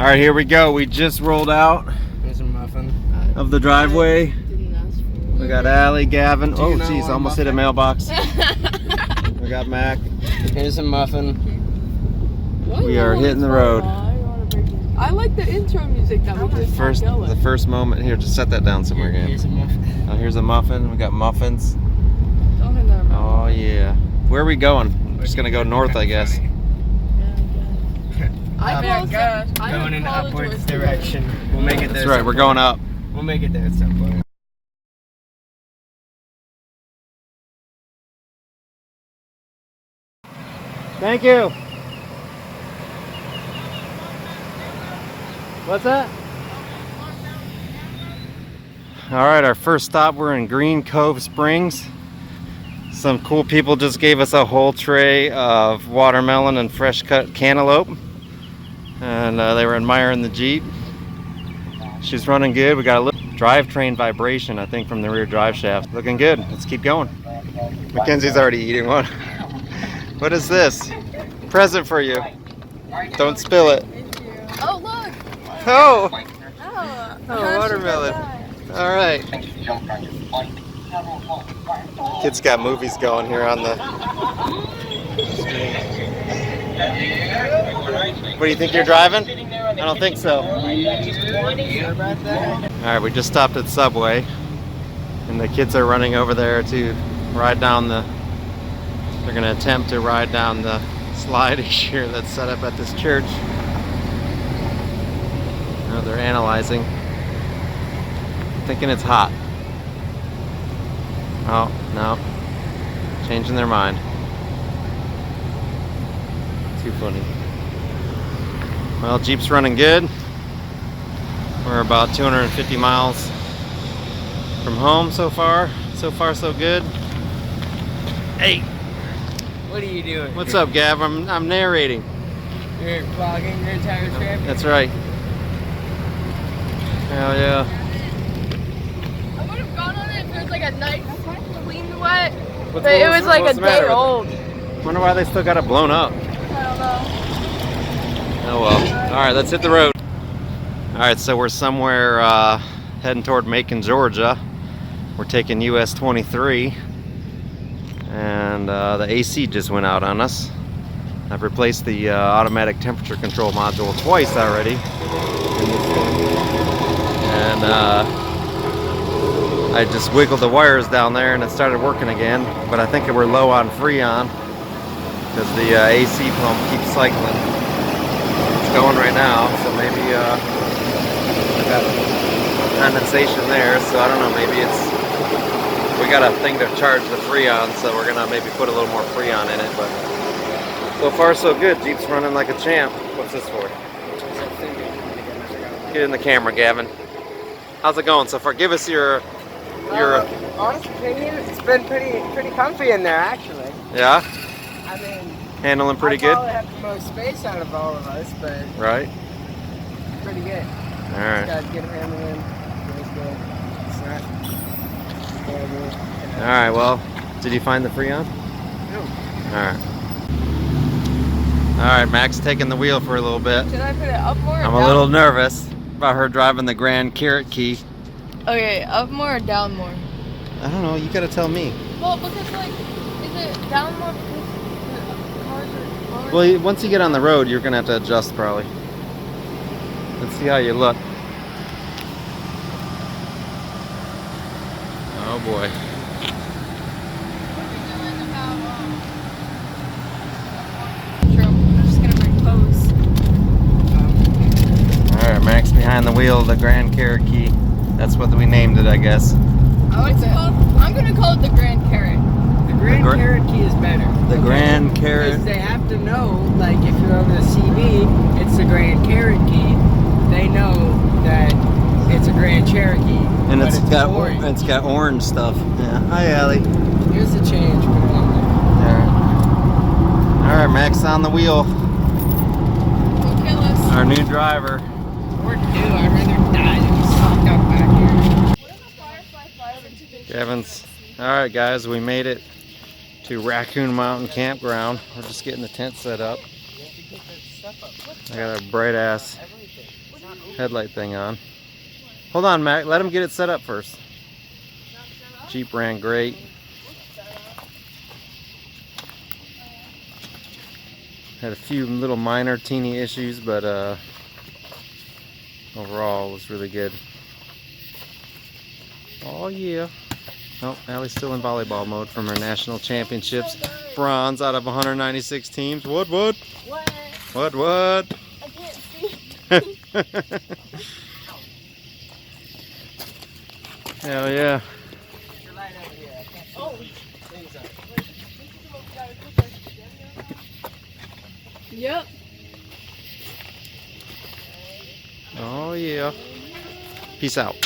All right, here we go. We just rolled out Here's a muffin. of the driveway. We got Allie, Gavin. Oh, geez, almost hit a mailbox. We got Mac. Here's a muffin. We are hitting the road. I like the intro music that we just The first moment here. Just set that down somewhere again. Here's a muffin. Oh, here's a muffin. We got muffins. Don't hit that. Oh yeah. Where are we going? We're just gonna go north, I guess. Going in upwards direction. We'll make it there. That's right. We're going up. We'll make it there at some point. Thank you. What's that? All right, our first stop, we're in Green Cove Springs. Some cool people just gave us a whole tray of watermelon and fresh cut cantaloupe. And they were admiring the Jeep. She's running good. We got a little drivetrain vibration, I think, from the rear drive shaft. Looking good. Let's keep going. Mackenzie's already eating one. What is this? Present for you. Don't spill it. Oh, look. Oh! Oh, Watermelon. All right. Kids got movies going here on the screen. What do you think you're driving? I don't think so. All right, we just stopped at Subway, and the kids are running over there to ride down the. They're going to attempt to ride down the slide here that's set up at this church. Now they're analyzing, thinking it's hot. Oh, no. Changing their mind. Too funny. Well, Jeep's running good. We're about 250 miles from home so far. So far, so good. Hey! What are you doing? What's up, Gav? I'm narrating. You're vlogging your entire trip? That's right. Hell yeah. I would have gone on it if it was like a nice, clean wet. But It was like a day old. Wonder why they still got it blown up. I don't know. Oh well. Alright, let's hit the road. Alright, so we're somewhere heading toward Macon, Georgia. We're taking US 23. And the AC just went out on us. I've replaced the automatic temperature control module twice already. And I just wiggled the wires down there and it started working again. But I think we're low on Freon because the AC pump keeps cycling. It's going right now, so maybe I got condensation there. So I don't know, maybe it's. We got a thing to charge the Freon, so we're gonna maybe put a little more Freon in it, but so far so good. Jeep's running like a champ. What's this for? Get in the camera, Gavin. How's it going so far? Give us your honest opinion, it's been pretty comfy in there actually. Yeah? I mean, handling pretty good? I probably have the most space out of all of us, but right? Pretty good. Alright. Got good handling. Feels good. It's not terrible. Alright, well, did you find the Freon? No. Alright. Alright, Mac's taking the wheel for a little bit. Should I put it up more or I'm down? a little nervous about her driving the Grand Cherokee. Okay, up more or down more? I don't know, you gotta tell me. Well, because like, is it down more because the cars are lower? Well, once you get on the road, you're gonna have to adjust probably. Let's see how you look. Oh boy. Alright, Mac's behind the wheel of the Grand Cherokee. That's what we named it, I guess. I'm gonna call it the Grand Carrot. The Grand Cherokee is better. The Grand Carrot. Because they have to know, like if you're over the CB, it's the Grand Cherokee. They know that it's a Grand Cherokee. And it's got orange stuff. Yeah. Hi, Allie. Here's the change. Put it on there. Alright, Mac's on the wheel. Don't kill us. Our new driver. Or do, I'd rather die than be sucked up back here. Kevin's. Alright guys, we made it to Raccoon Mountain Campground. We're just getting the tent set up. I got a bright ass headlight thing on. Hold on, Mac. Let him get it set up first. Jeep ran great. Had a few little minor teeny issues, but overall it was really good. Oh yeah. Oh, Allie's still in volleyball mode from her national championships. Bronze out of 196 teams. What? What? What? I can't see. Hell yeah. Your light over here. I can't see. Oh. Things up. Yep. Oh yeah. Peace out.